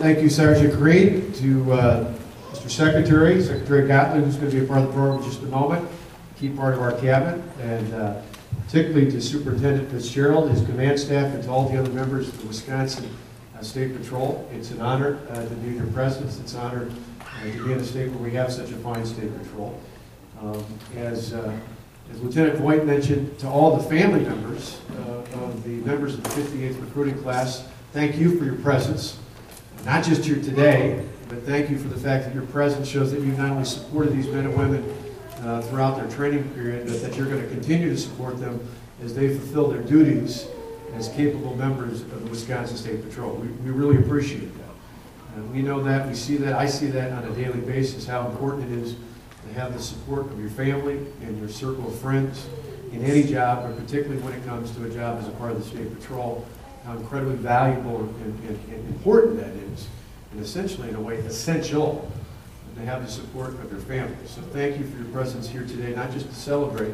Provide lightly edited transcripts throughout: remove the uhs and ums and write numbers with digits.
Thank you, Sergeant Green, to Mr. Secretary Gottlieb, who's going to be a part of the program in just a moment, key part of our cabinet, and particularly to Superintendent Fitzgerald, his command staff, and to all the other members of the Wisconsin State Patrol. It's an honor to be in your presence. It's an honor to be in a state where we have such a fine state patrol. As Lieutenant Voigt mentioned, to all the family members of the members of the 58th recruiting class, thank you for your presence. Not just here today, but thank you for the fact that your presence shows that you not only supported these men and women throughout their training period, but that you're going to continue to support them as they fulfill their duties as capable members of the Wisconsin State Patrol. We really appreciate that. We know that, we see that, I see that on a daily basis, how important it is to have the support of your family and your circle of friends in any job, but particularly when it comes to a job as a part of the State Patrol, how incredibly valuable and important that is, and essentially, in a way, essential to have the support of your family. So thank you for your presence here today, not just to celebrate,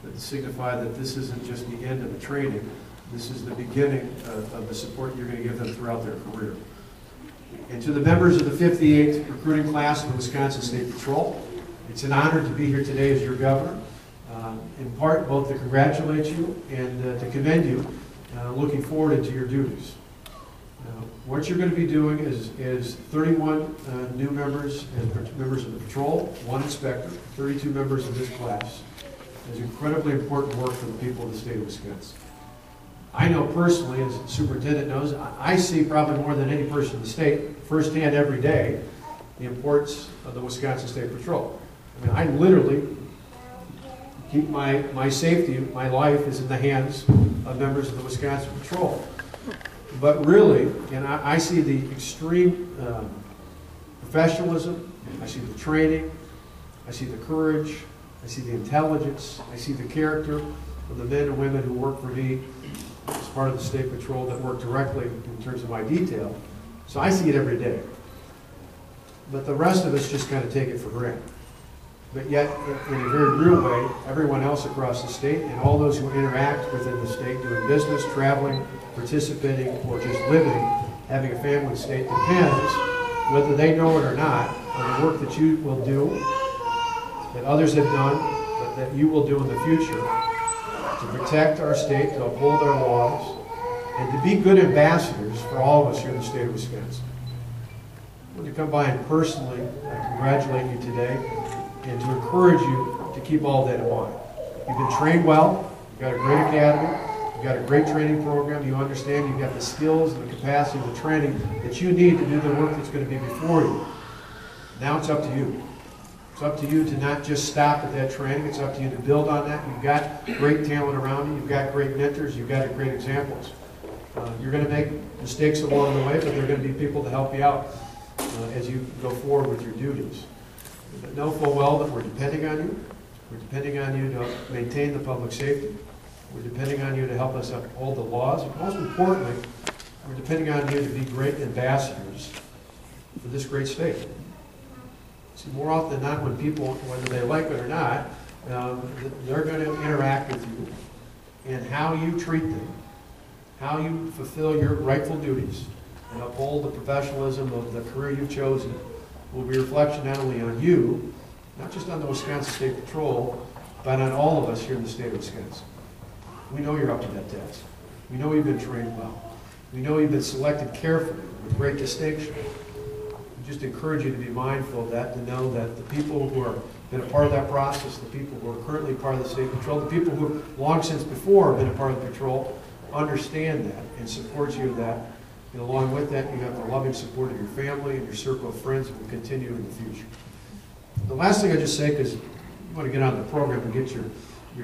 but to signify that this isn't just the end of the training, this is the beginning of the support you're going to give them throughout their career. And to the members of the 58th recruiting class of the Wisconsin State Patrol, it's an honor to be here today as your governor. In part, both to congratulate you and to commend you, looking forward into your duties. What you're going to be doing is 31 new members and members of the patrol, 1 inspector, 32 members of this class. It's incredibly important work for the people of the state of Wisconsin. I know personally, as the superintendent knows, I see probably more than any person in the state firsthand every day the importance of the Wisconsin State Patrol. I mean, I literally keep my safety, my life is in the hands of members of the Wisconsin Patrol. But really, and I see the extreme professionalism, I see the training, I see the courage, I see the intelligence, I see the character of the men and women who work for me as part of the State Patrol that work directly in terms of my detail. So I see it every day. But the rest of us just kind of take it for granted. But yet, in a very real way, everyone else across the state and all those who interact within the state, doing business, traveling, participating, or just living, having a family in the state, depends, whether they know it or not, on the work that you will do, that others have done, but that you will do in the future to protect our state, to uphold our laws, and to be good ambassadors for all of us here in the state of Wisconsin. I want to come by and personally congratulate you today and to encourage you to keep all that in mind. You've been trained well, you've got a great academy, you've got a great training program, you understand you've got the skills and the capacity and the training that you need to do the work that's going to be before you. Now it's up to you. It's up to you to not just stop at that training, it's up to you to build on that. You've got great talent around you, you've got great mentors, you've got great examples. You're going to make mistakes along the way, but there are going to be people to help you out as you go forward with your duties. But know full well that we're depending on you. We're depending on you to maintain the public safety. We're depending on you to help us uphold the laws. And most importantly, we're depending on you to be great ambassadors for this great state. See, more often than not, when people, whether they like it or not, they're going to interact with you, and how you treat them, how you fulfill your rightful duties, and uphold the professionalism of the career you've chosen will be a reflection not only on you, not just on the Wisconsin State Patrol, but on all of us here in the state of Wisconsin. We know you're up to that task. We know you've been trained well. We know you've been selected carefully with great distinction. We just encourage you to be mindful of that, to know that the people who have been a part of that process, the people who are currently part of the State Patrol, the people who long since before have been a part of the patrol, understand that and support you in that. And along with that, you have the loving support of your family and your circle of friends that will continue in the future. The last thing I just say, because you want to get on the program and get your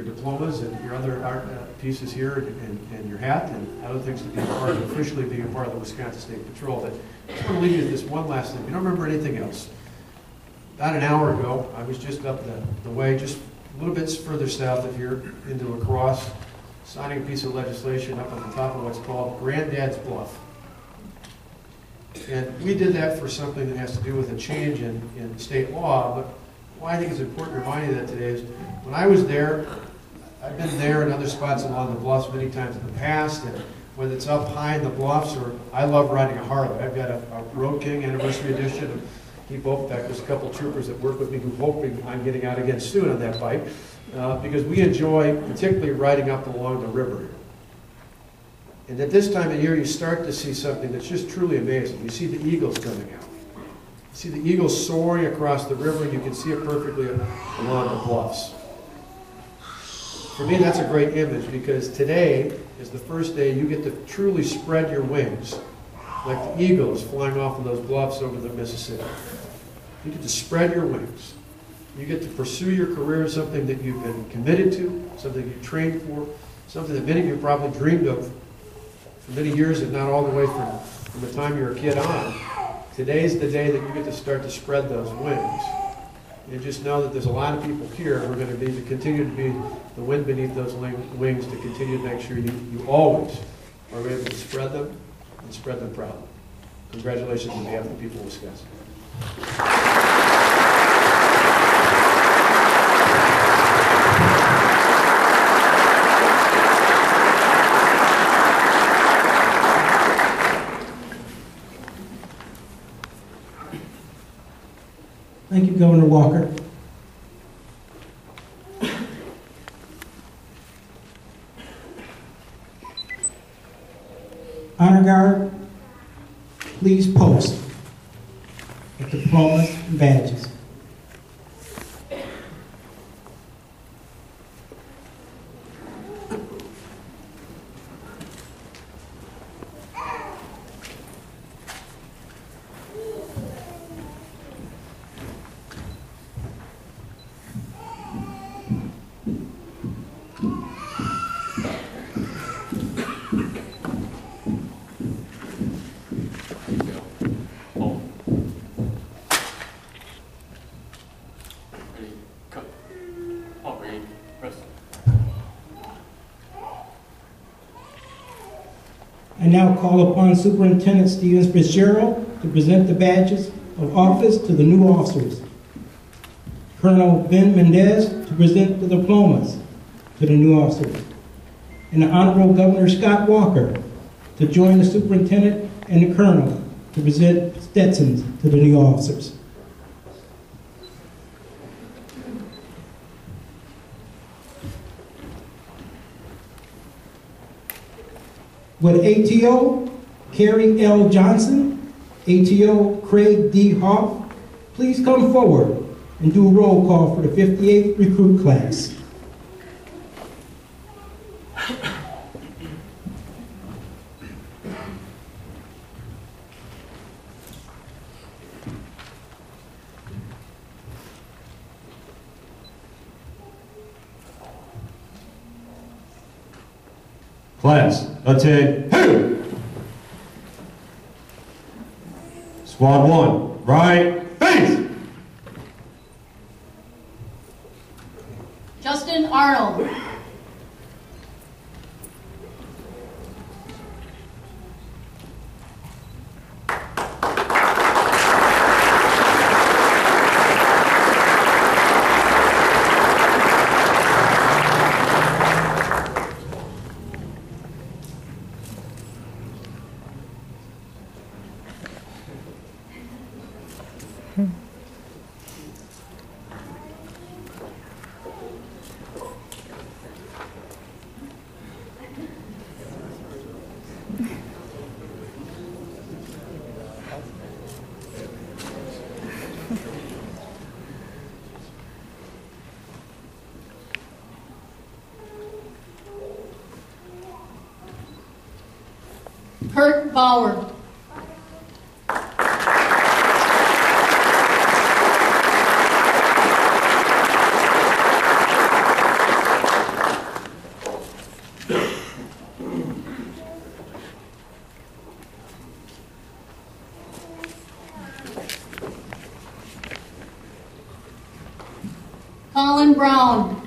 diplomas and your other art pieces here and your hat and other things to be a part of, officially being a part of the Wisconsin State Patrol. But I just want to leave you with this one last thing. If you don't remember anything else, about an hour ago, I was just up the way, just a little bit further south of here into La Crosse, signing a piece of legislation up on the top of what's called Granddad's Bluff. And we did that for something that has to do with a change in state law, but why I think it's important to remind you that today is, when I was there, I've been there and other spots along the bluffs many times in the past, and whether it's up high in the bluffs, or I love riding a Harley. I've got a Road King Anniversary Edition. And in fact, there's a couple troopers that work with me who hoping I'm getting out again soon on that bike, because we enjoy particularly riding up along the river. And at this time of year, you start to see something that's just truly amazing. You see the eagles coming out. You see the eagles soaring across the river, and you can see it perfectly along the bluffs. For me, that's a great image, because today is the first day you get to truly spread your wings like the eagles flying off of those bluffs over the Mississippi. You get to spread your wings. You get to pursue your career, something that you've been committed to, something you trained for, something that many of you probably dreamed of for many years, if not all the way from the time you were a kid on. Today's the day that you get to start to spread those wings. And just know that there's a lot of people here who are going to continue to be the wind beneath those wings, to continue to make sure you always are able to spread them and spread them proudly. Congratulations on behalf of the people of Wisconsin. Thank you, Governor Walker. Honor Guard, please post with diplomas and badges. I now call upon Superintendent Stevens Fitzgerald to present the badges of office to the new officers. Colonel Ben Mendez to present the diplomas to the new officers. And the Honorable Governor Scott Walker to join the Superintendent and the Colonel to present Stetsons to the new officers. With ATO Carrie L. Johnson, ATO Craig D. Hoff, please come forward and do a roll call for the 58th recruit class. Class, attend who? Squad 1, right face! Justin Arnold. Kurt Bauer. Colin Brown.